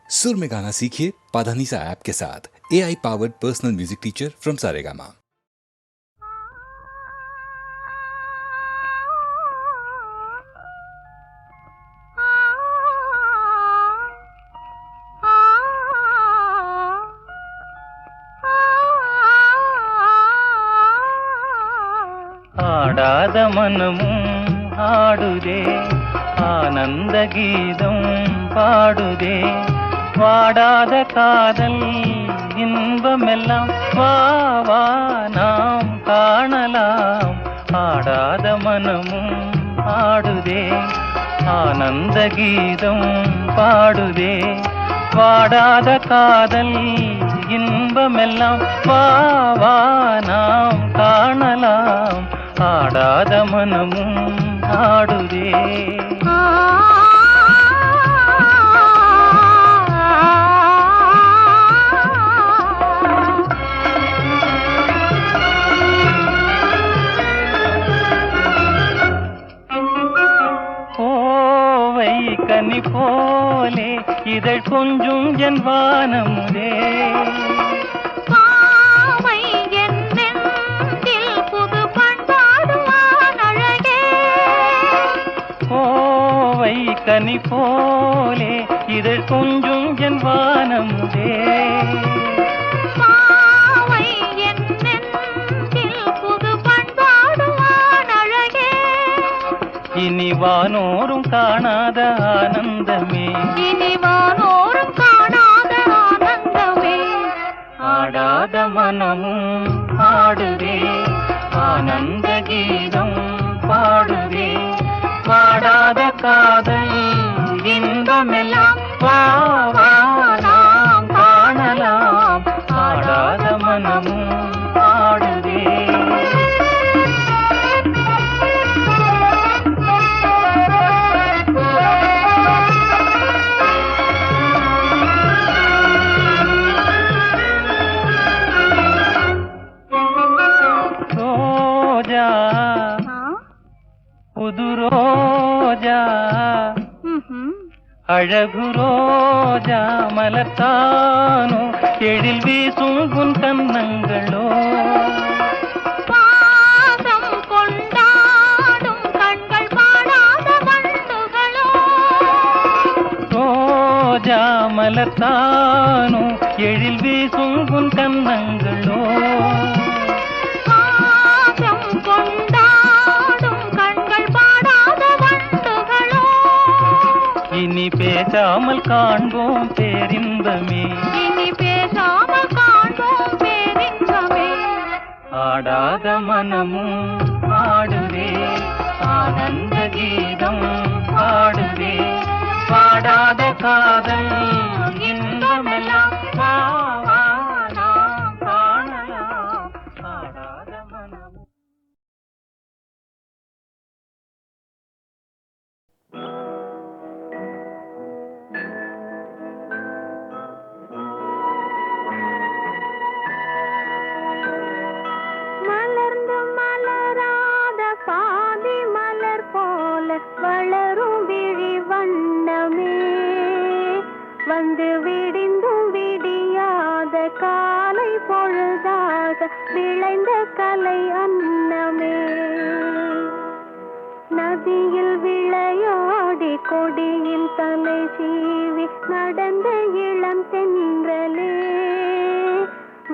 सुर में गाना सीखिए पाधानीसा ऐप के साथ। AI powered personal music teacher from Saregama. ஆடாத மனமும் ஆடுதே, ஆனந்த கீதம் பாடுதே, வாடாத காதல் இன்பமெல்லாம் வா வா நாம் காணலாம். ஆடாத மனமும் ஆடுதே, ஆனந்த கீதம் பாடுதே, வாடாத காதல் இன்பமெல்லாம் வா வா நாம் காணலாம். ஆடாத மனமும் ஆடுதே. கோவை கனி போலே இதழ் கொஞ்சும் என் வானமுதே, கனி போலே இதழ் கொஞ்சும் என் வானமுதே, இனி வானோரும் காணாத ஆனந்தமே, இனி வானோரும் காணாத ஆனந்தமே. ஆடாத மனமும் ஆடுதே, ஆனந்த கீதம் பாடுதே, வாடாத காதல் இன்பமெல்லாம் வா வா நாம் காணலாம். ஆடாத மனமும் ஆடுதே. ரோஜா புது ரோஜா, அழகு ரோஜா மலர்த்தானோ, எழில் வீசும் உன் கன்னங்களோ, பாசம் கொண்டாடும் கண்கள் பாடாத வண்டுகளோ. ரோஜா மலர்த்தானோ, எழில் வீசும் உன் கன்னங்களோ, பாசம் கொண்டாடும் கண்கள் பாடாத வண்டுகளோ. இனி பேசாமல் காண்போம் பேரின்பமே, இனி பேசாமல் காண்போம் பேரின்பமே. ஆடாத மனமும் ஆடுதே, ஆனந்த கீதம் பாடுதே, பாடாத காதல் இன்பமெல்லாம் வா வா நாம் காணலாம். ஆடாத மனமும். மலர்ந்து மலராத பாதி மலர் போல வளரும் விழி வண்ணமே, வந்து விடிந்தும் விடியாத காலை பொழுதாக விளைந்த கலை அன்னமே. நதியில் விளையாடி கொடியில் தலை சீவி நடந்த இளம் தென்றலே,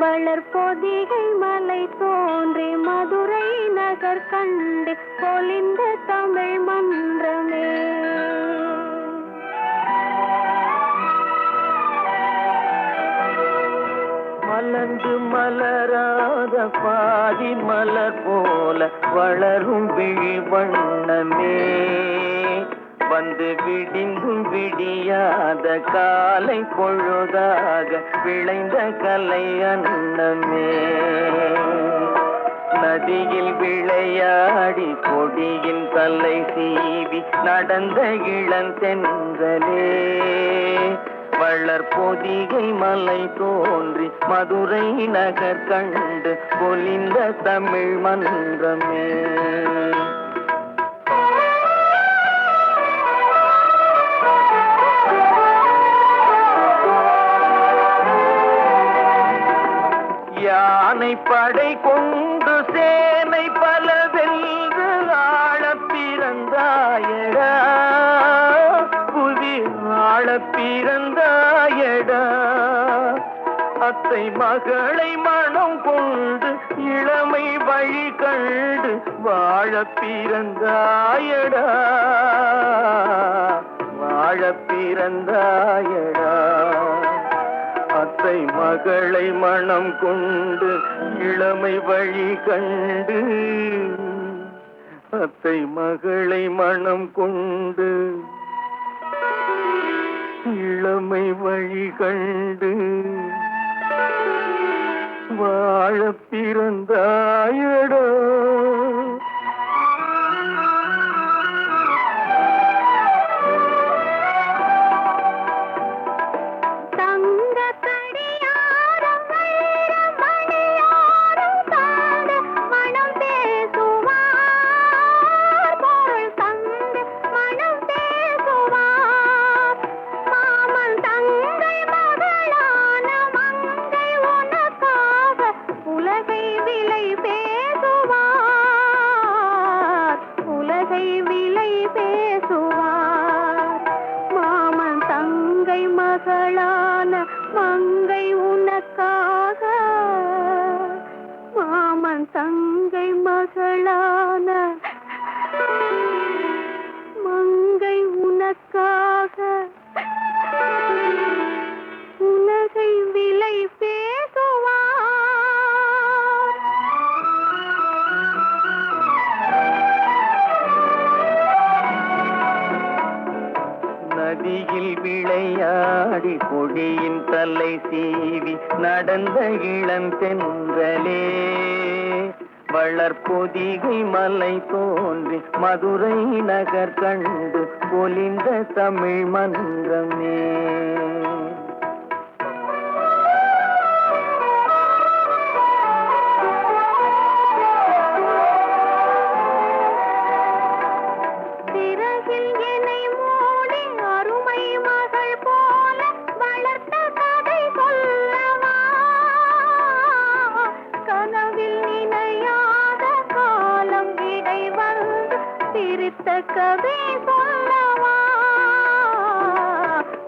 வளர்பொதிகை மலை தோன்றி மதுரை நகர் கண்டு பொலிந்த தமிழ் மன்றமே. மலர்ந்து மலராத பாதி மலர் போல வளரும் விழி வண்ணமே, வந்து விடிந்தும் விடியாத காலை பொழுதாக விளைந்த கலை அன்னமே. நதியில் விளையாடி கொடியின் தலை சீவி நடந்த இளந்தென்றலே, வளர்பொதிகை மலை தோன்றி மதுரை நகர் கண்டு பொலிந்த தமிழ் மன்றமே. யானை படை கொண்டு சேனை பல வென்று ஆளப் பிறந்தாயடா, புவி ஆளப் பிறந்தாயடா. அத்தை மகளை மனம் கொண்டு இளமை வழி கண்டு வாழப் பிறந்தாயடா, வாழப் பிறந்தாயடா. அத்தை மகளை மனம் கொண்டு இளமை வழி கண்டு, அத்தை மகளை மனம் கொண்டு இளமை வழி கண்டு வாழப் பிறந்தாயடா. மங்கை உனக்காக, மாமன் தங்கை மகளான மங்கை உனக்காக உலகை விலை பேசுவார். நதியில் விளையாடி கொடியின் தலை சீவி நடந்த இளந்தென்றலே, வளர்பொதிகை மலை தோன்றி மதுரை நகர் கண்டு பொலிந்த தமிழ் மன்றமே. கதை சொல்லவா,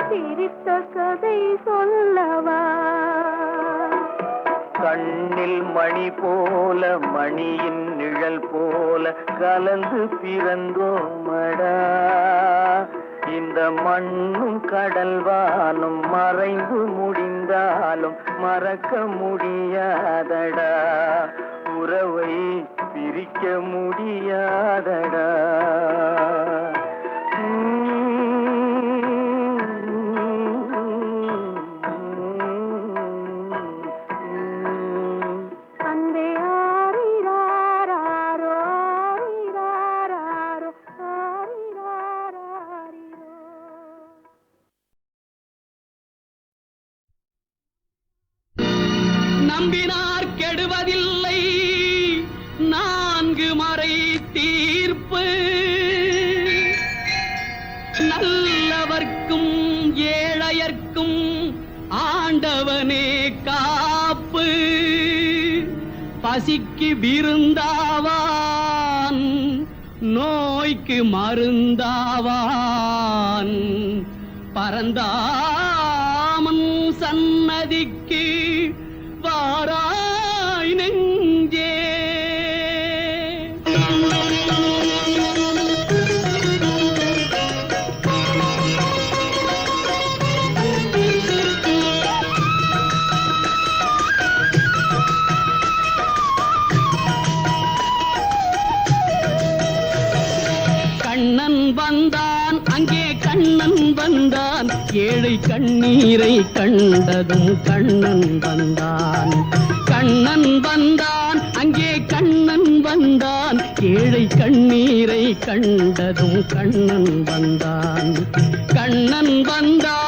சிரித்த கதை சொல்லவா. கண்ணில் மணி போல மணியின் நிழல் போல கலந்து பிறந்தோமடா, இந்த மண்ணும் கடல்வானும் மறைந்து முடிந்தாலும் மறக்க முடியாதடா, உறவை பிரிக்க முடியாதடா. நம்பினார் கெடுவதில்லை நான்கு மறை தீர்ப்பு, நல்லவர்க்கும் ஏழையர்க்கும் ஆண்டவனே காப்பு, பசிக்கு விருந்தாவான் நோய்க்கு மருந்தாவான், பரந்தாமன் சன்னதிக்கு வாராய் நெஞ்சே. கண்ணன் வந்தான் அங்கே கண்ணன் வந்தான், ஏழை கண்ணீரை கண்டதும் கண்ணன் வந்தான். கண்ணன் வந்தான் அங்கே கண்ணன் வந்தான், ஏழை கண்ணீரை கண்டதும் கண்ணன் வந்தான். கண்ணன் வந்தான்.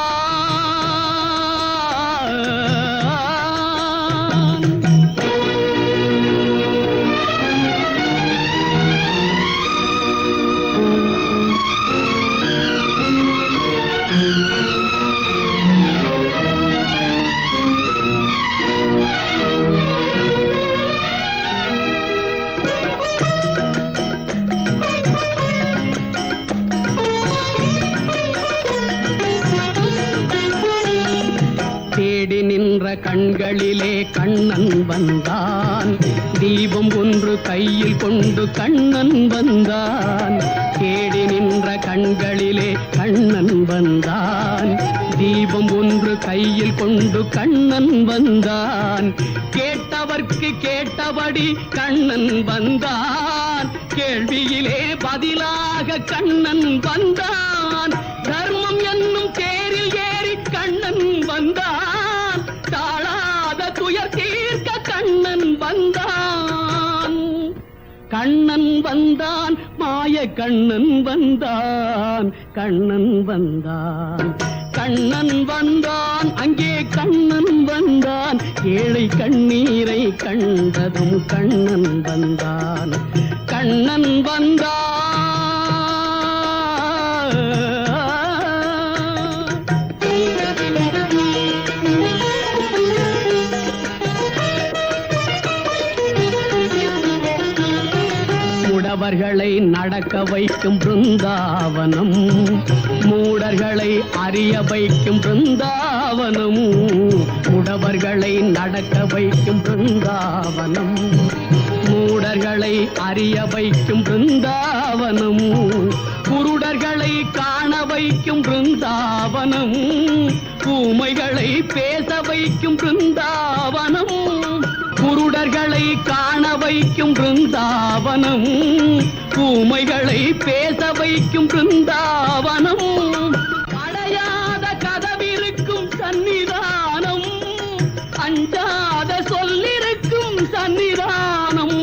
கண்களிலே கண்ணன் வந்தான். தீபம் ஒன்று கையில் கொண்டு கண்ணன் வந்தான். தேடி நின்ற கண்களிலே கண்ணன் வந்தான். தீபம் ஒன்று கையில் கொண்டு கண்ணன் வந்தான். கேட்டவர்க்கு கேட்டபடி கண்ணன் வந்தான். கேள்வியிலே பதிலாக கண்ணன் வந்தான். தர்மம் என்னும் தேரில் ஏறி கண்ணன் வந்தான். தாழாத துயர் தீர்க்க கண்ணன் வந்தான். கண்ணன் வந்தான், மாய கண்ணன் வந்தான். கண்ணன் வந்தான், கண்ணன் வந்தான், அங்கே கண்ணன் வந்தான். ஏழை கண்ணீரை கண்டதும் கண்ணன் வந்தான். கண்ணன் வந்தான். முடவர்களை நடக்க வைக்கும் பிருந்தாவனம், மூடர்களை அறிய வைக்கும் பிருந்தாவனம். முடவர்களை நடக்க வைக்கும் பிருந்தாவனம், மூடர்களை அறிய வைக்கும் பிருந்தாவனம். குருடர்களை காண வைக்கும் பிருந்தாவனம், ஊமைகளை பேச வைக்கும் பிருந்தாவனம். குருடர்களை காண வைக்கும் பிருந்தாவனம், ஊமைகளை பேச வைக்கும் பிருந்தாவனம். அடையாத கதவிருக்கும் சன்னிதானம், அஞ்சாத சொல்லிருக்கும் சன்னிதானம்.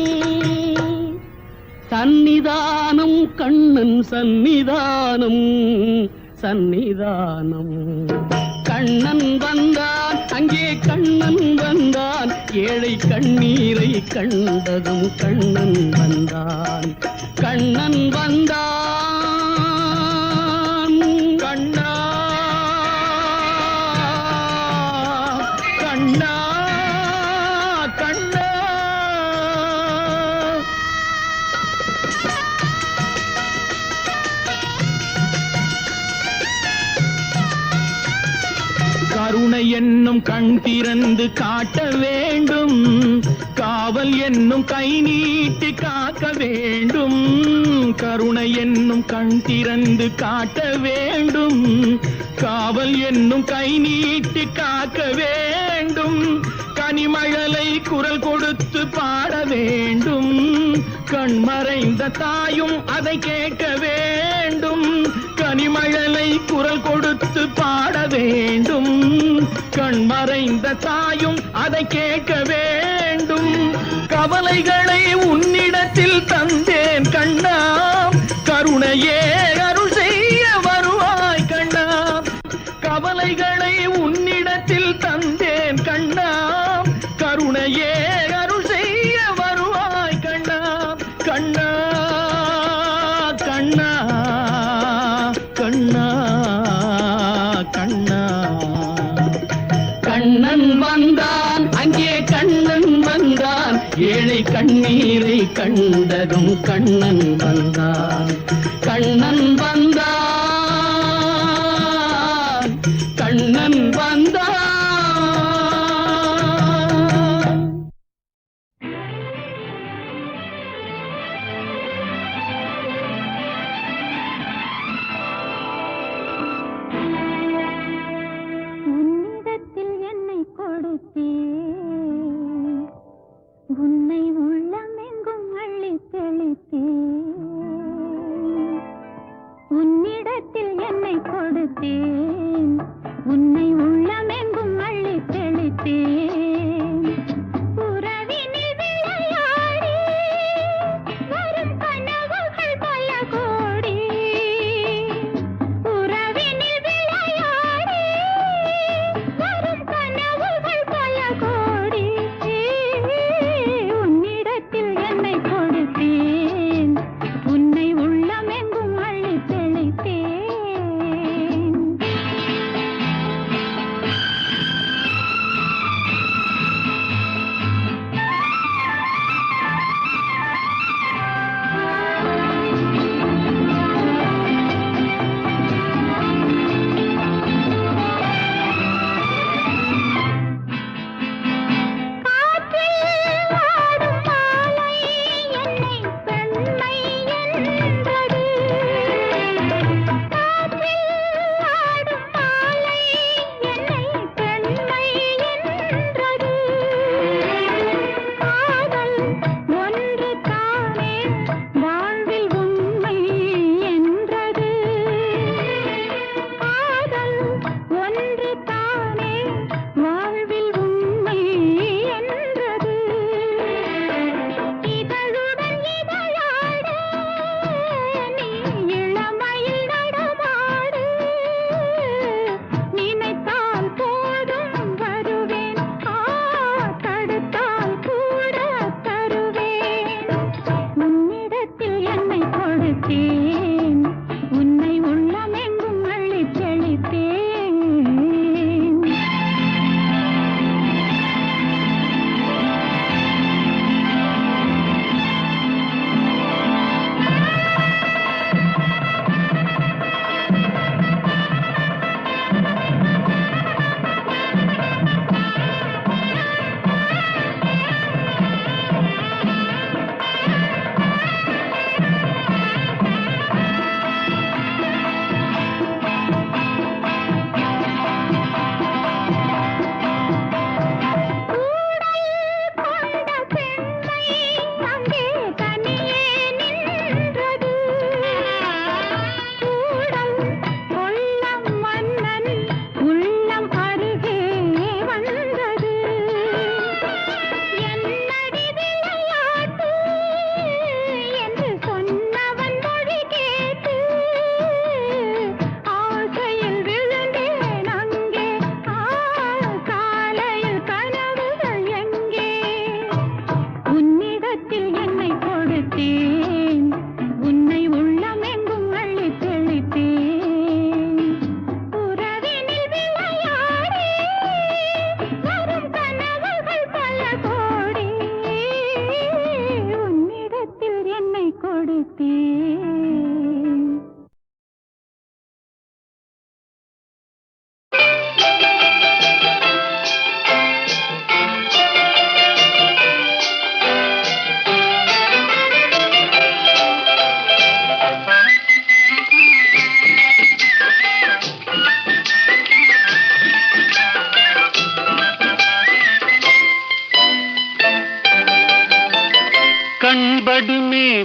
சன்னிதானம் கண்ணன் சன்னிதானம், சன்னிதானம். கண்ணன் வந்தான், அங்கே கண்ணன் வந்தான். ஏழை கண்ணீரை கண்டதும் கண்ணன் வந்தான். கண்ணன் வந்தான். கண்ணா கண்ணா கண்ணா. கருணை என்னும் கண் திறந்து காட்ட வேண்டும். காவல் என்னும் கை நீட்டி காக்க வேண்டும். கருணை என்னும் கண் திறந்து காட்ட வேண்டும். காவல் என்னும் கை நீட்டி காக்க வேண்டும். கனிமழலை குரல் கொடுத்து பாட வேண்டும். கண்மறைந்த தாயும் அதை கேட்க வேண்டும். கனிமழலை குரல் கொடுத்து பாட வேண்டும். கண்மறைந்த தாயும் அதை கேட்க வேண்டும். கவலைகளை உன்னிடத்தில் தந்தேன் கண்ணா, கருணையே அருள் செய்ய வருவாய் கண்ணா. கவலைகளை உன்னிடத்தில் தந்தேன் கண்ணா, கருணையே அருள் செய்ய வருவாய் கண்ணா. கண்ணா கண்ணா கண்ணா கண்ணா. கண்ணன் வந்தான், அங்கே கண்ணன் வந்தான். ஏழை கண்ணீரை கண்டதும் கண்ணன் வந்தான். கண்ணன் வந்தான், கண்ணன் வந்தான். உன்னிடத்தில் என்னை கொடுத்தேன், உன்னை உள்ளமெங்கும் அள்ளித் தெளித்தேன். உன்னிடத்தில் என்னை கொடுத்தேன், உன்னை உள்ளமெங்கும் அள்ளித் தெளித்தேன். உறவினில் விளையாடி வரும் கனவுகள் பல கோடி. உறவினில் விளையாடி வரும் கனவுகள் பல கோடி. உன்னிடத்தில் என்னை கொடுத்தேன், உன்னை உள்ளமெங்கும் அள்ளித் தெளித்தேன்.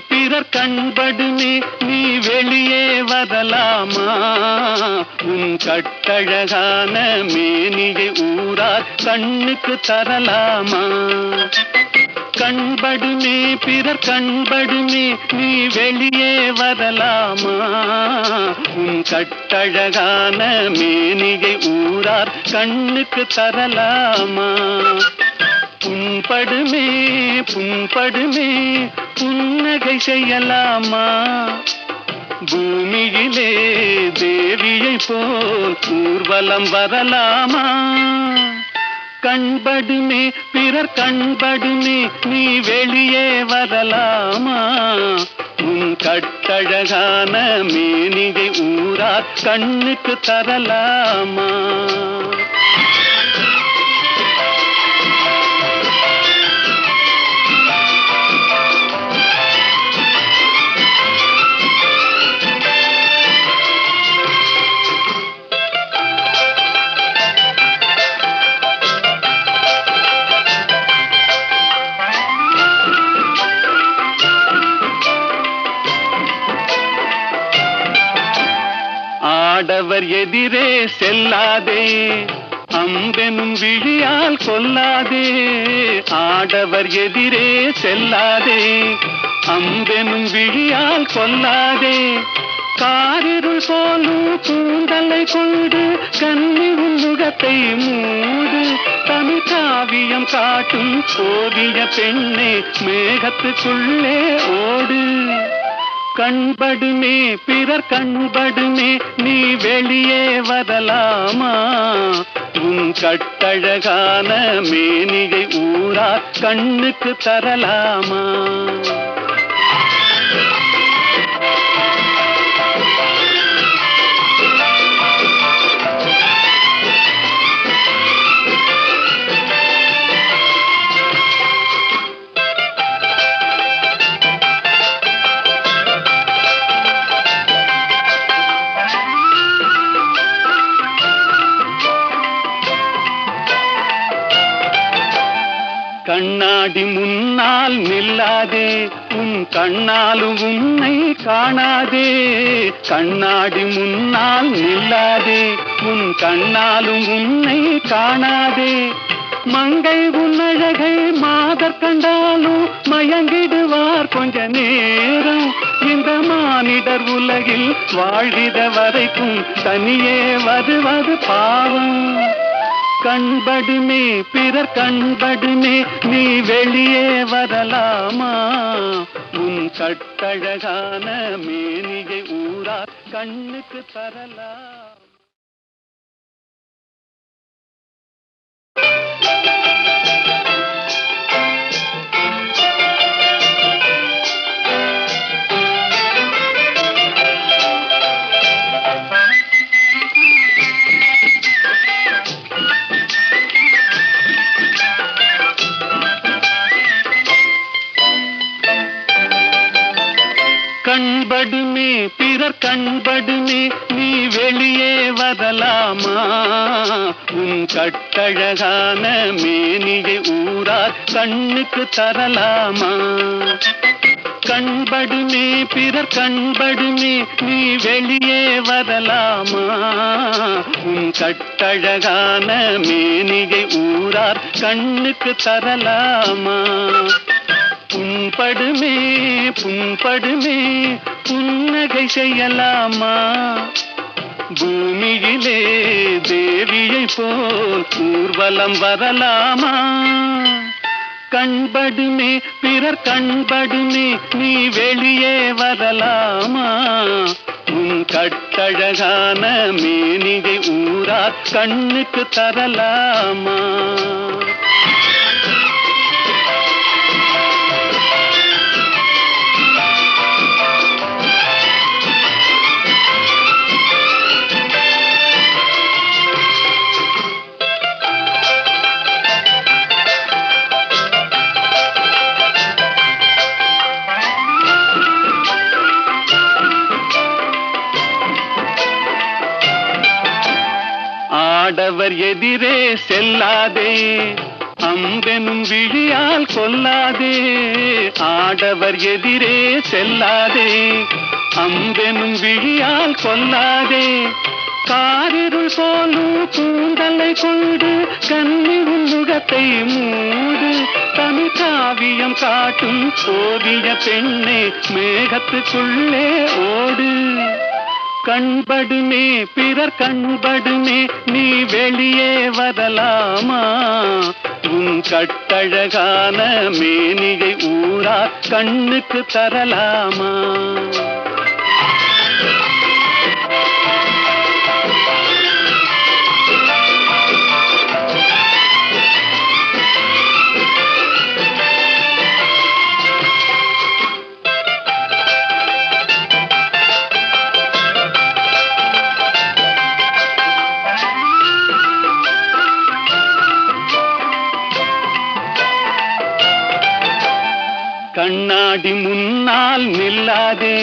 பிறர் கண்படுமே நீ வெளியே வரலாமா உன் கட்டழகான மேனியை ஊரார் கண்ணுக்கு தரலாமா கண்படுமே பிறர் கண்படுமே நீ வெளியே வரலாமா உன் கட்டழகான மேனியை ஊரார் கண்ணுக்கு தரலாமா புண்படுமே புண்படுமே புன்னகை செய்யலாமா பூமியிலே தேவியை போல் ஊர்வலம் வரலாமா கண்படுமே பிறர் கண்படுமே நீ வெளியே வரலாமா உன் கட்டழகான மேனிகை ஊரார் கண்ணுக்கு தரலாமா ஆடவர் எதிரே செல்லாதே அம்பெனும் விழியால் கொல்லாதே ஆடவர் எதிரே செல்லாதே அம்பெனும் விழியால் கொல்லாதே காரிருள் போலும் கூந்தலை கொண்டு கன்னி உன் முகத்தை மூடு தமிழ் காவியம் காட்டும் ஓவிய பெண்ணே மேகத்துக்குள்ளே ஓடு கண்படுமே பிறர் கண்படுமே நீ வெளியே வரலாமா உன் கட்டழகான மேனிகை ஊரா கண்ணுக்கு தரலாமா கண்ணாடி முன்னால் நில்லாதே உன் கண்ணாலும் உன்னை காணாதே கண்ணாடி முன்னால் நில்லாதே உன் கண்ணாலும் உன்னை காணாதே மங்கை உன்னழகை மாதர் கண்டாலும் மயங்கிடுவார் கொஞ்ச நேரம் இந்த மானிடர் உலகில் வாழ்கிற வரைக்கும் தனியே வருவது பாவம் கண்படுமே பிறர் கண்படுமே நீ வெளியே வரலாமா உன் கட்டழகான மேனிகை ஊரா கண்ணுக்கு தரலாம் கண்படுமே பிறர் கண்படுமே நீ வெளியே வரலாமா உன் கட்டழகான மேனிகை ஊரார் கண்ணுக்கு தரலாமா கண்படுமே பிறர் கண்படுமே நீ வெளியே வரலாமா உன் கட்டழகான மேனிகை ஊரார் கண்ணுக்கு தரலாமா புண்படுமே புண்படுமே புன்னகை செய்யலாமா பூமியிலே தேவியை போல் ஊர்வலம் வரலாமா கண்படுமே பிறர் கண்படுமே நீ வெளியே வரலாமா உன் கட்டழகான மேனிகை ஊரார் கண்ணுக்கு தரலாமா ஆடவர் எதிரே செல்லாதே அம்பெனும் விழியால் கொல்லாதே, ஆடவர் எதிரே செல்லாதே. அம்பெனும் விழியால் கொல்லாதே, காரிருள் போலும் கூந்தலை கொண்டு கன்னி முகத்தை மூடு. தமிழ் காவியம் காட்டும் ஓவிய பெண்ணே, மேகத்துக்குள்ளே ஓடு. கண்படுமே பிறர் கண்படுமே, நீ வெளியே வரலாமா? உன் கட்டழகான மேனியை ஊரா கண்ணுக்கு தரலாமா? கண்ணாடி முன்னால் நில்லாதே,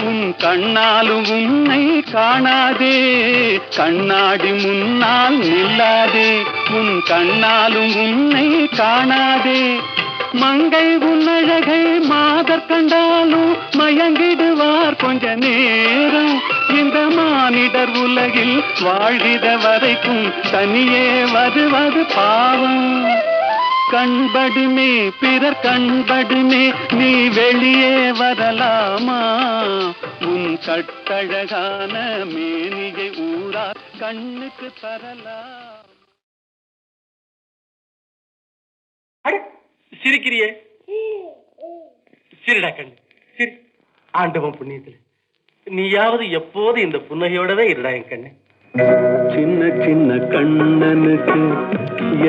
உன் கண்ணாலும் உன்னை காணாதே. கண்ணாடி முன்னால் நில்லாதே, உன் கண்ணாலும் உன்னை காணாதே. மங்கை உன்னழகை மாதர் கண்டாலும் மயங்கிடுவார் கொஞ்ச நேரம். இந்த மானிடர் உலகில் வாழ்கிற வரைக்கும் தனியே வருவது பாவம். கண்படுமே பிறர் கண்படுமே, நீ வெளியே வரலாமா? உன் கட்டழகான மேனியை ஊரா கண்ணுக்கு தரலாம். சிரிக்கிறியே, சிரிடா கண்ணு சிரி. ஆண்டவன் புண்ணியத்துல நீயாவது எப்போது இந்த புன்னகையோடவே இருடா என் கண்ணு. சின்ன சின்ன கண்ணனுக்கு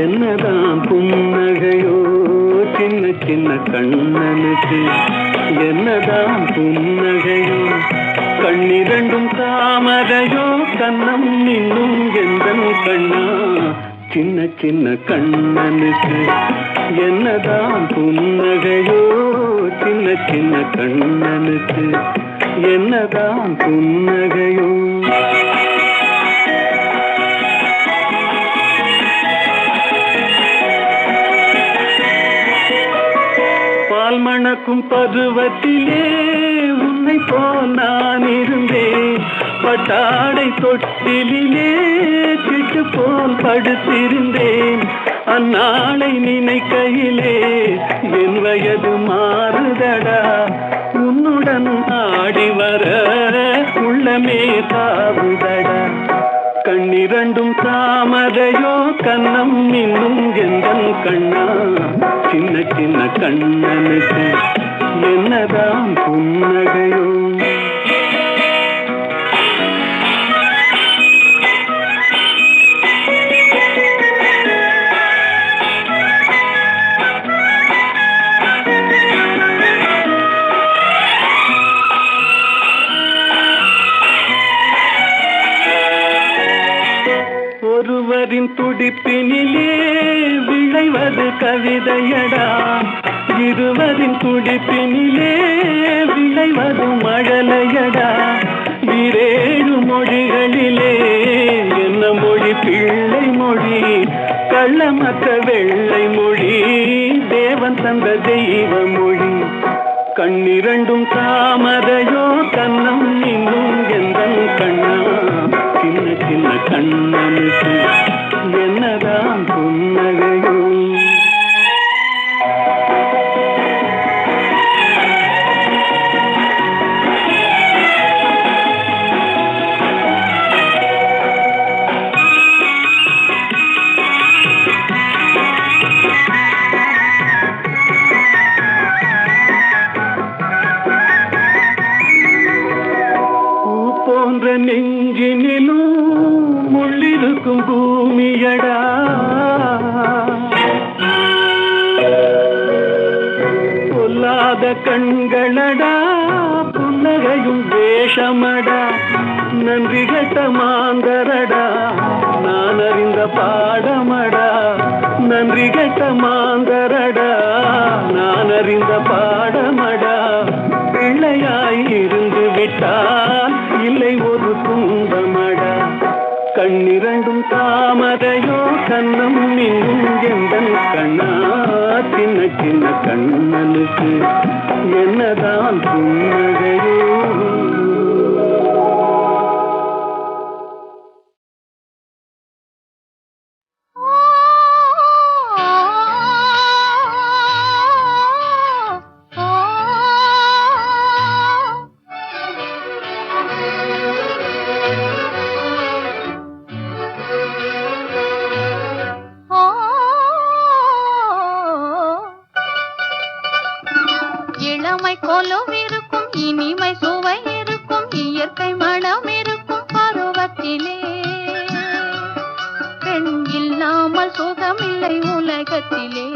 என்னதான் புன்னகையோ, சின்ன சின்ன கண்ணனுக்கு என்னதான் புன்னகையோ. கண்ணிரண்டும் தாமரையோ, கண்ணம் இன்னும் எந்தன் கண்ணா. சின்ன சின்ன கண்ணனுக்கு என்னதான் புன்னகையோ, சின்ன சின்ன கண்ணனுக்கு என்னதான் புன்னகையோ. மணக்கும் பருவத்திலே உன்னை போல் நான் இருந்தேன். பட்டாடை தொட்டிலே சிட்டு போல் படுத்திருந்தேன். அந்நாளை நினைக்கையிலே என் வயது மாறுதடா. உன்னுடன் ஆடி வர உள்ளமே தாவுதடா. கண்ணிரண்டும் தாமரையோ, கண்ணம் இன்னும் எந்தன் கண்ணா. சின்ன சின்ன கண்ணனுக்கு என்னதான் புன்னகையோ. ஒருவரின் துடிப்பினிலே விளைவது கவிதையடா. இருவரின் துடிப்பினிலே விளைவது மழலையடா. விரேழு மொழிகளிலே என்ன மொழி பிள்ளை மொழி, கள்ளமற்ற வெள்ளை மொழி, தேவன் தந்த தெய்வ மொழி. கண்ணிரண்டும் தாமரையோ, கண்ணம் இன்னும் எந்தன் கண்ணா. சின்ன சின்ன கண்ணனுக்கு என்னதான் புன்னகையோ. நெஞ்சினிலும் முள்ளிருக்கும் பூமியடா. பொல்லாத கண்களடா, புன்னகையும் வேஷமடா. நன்றி கெட்ட மாந்தரடா, நான் அறிந்த பாடமடா. நன்றி கெட்ட மாந்தரடா, நான் அறிந்த பாடமடா. பிள்ளையாய் இருந்து விட்டால் இல்லை ஒரு துன்பமடா. கண்ணிரண்டும் தாமரையோ, கண்ணம் மின்னும் எந்தன் கண்ணா சின்ன சின்ன கண்ணனுக்கு என்னதான் புன்னகையோ. இளமை கொலுவிருக்கும் இனிமை சுவை இருக்கும் இயற்கை மனம் இருக்கும் பருவத்திலே பெண் இல்லாமல் சுகமில்லை உலகத்திலே.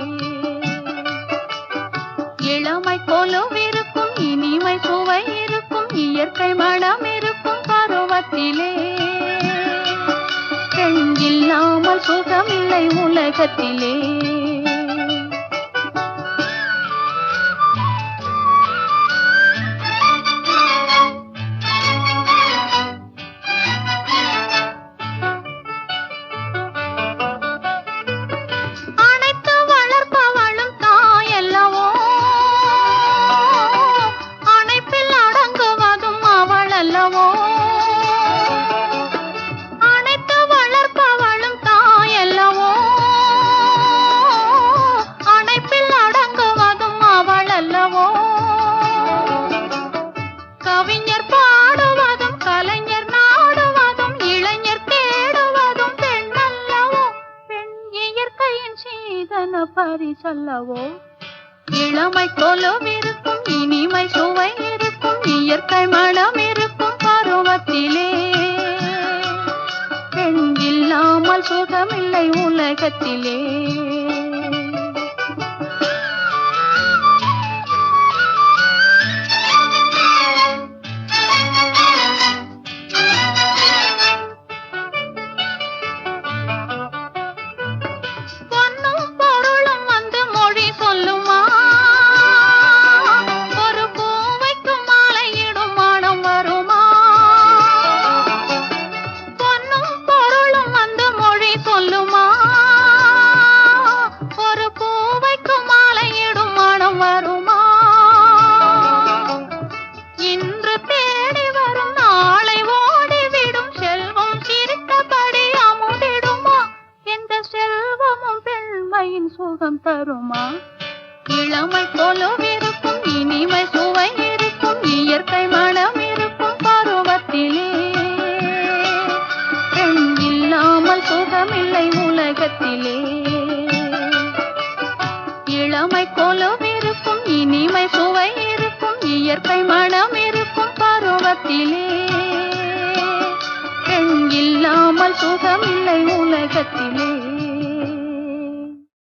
இளமை கொலுவிருக்கும் இனிமை சுவை இருக்கும் இயற்கை மனம் இருக்கும் பருவத்திலே பெண் இல்லாமல் சுகமில்லை உலகத்திலே. பரிசல்லவோ இளமை கொலுவிருக்கும் இனிமை சுவை இருக்கும் இயற்கை மனம் இருக்கும் பருவத்திலே பெண் இல்லாமல் சுகமில்லை உலகத்திலே. சுகம் தருமா இளமை கொலுவிருக்கும் இனிமை சுவை இருக்கும் இயற்கை மனம் இருக்கும் பருவத்திலே பெண் இல்லாமல் சுகமில்லை உலகத்திலே. இளமை கொலுவிருக்கும் இனிமை சுவை இருக்கும் இயற்கை மனம் இருக்கும் பருவத்திலே பெண் இல்லாமல் சுகமில்லை உலகத்திலே.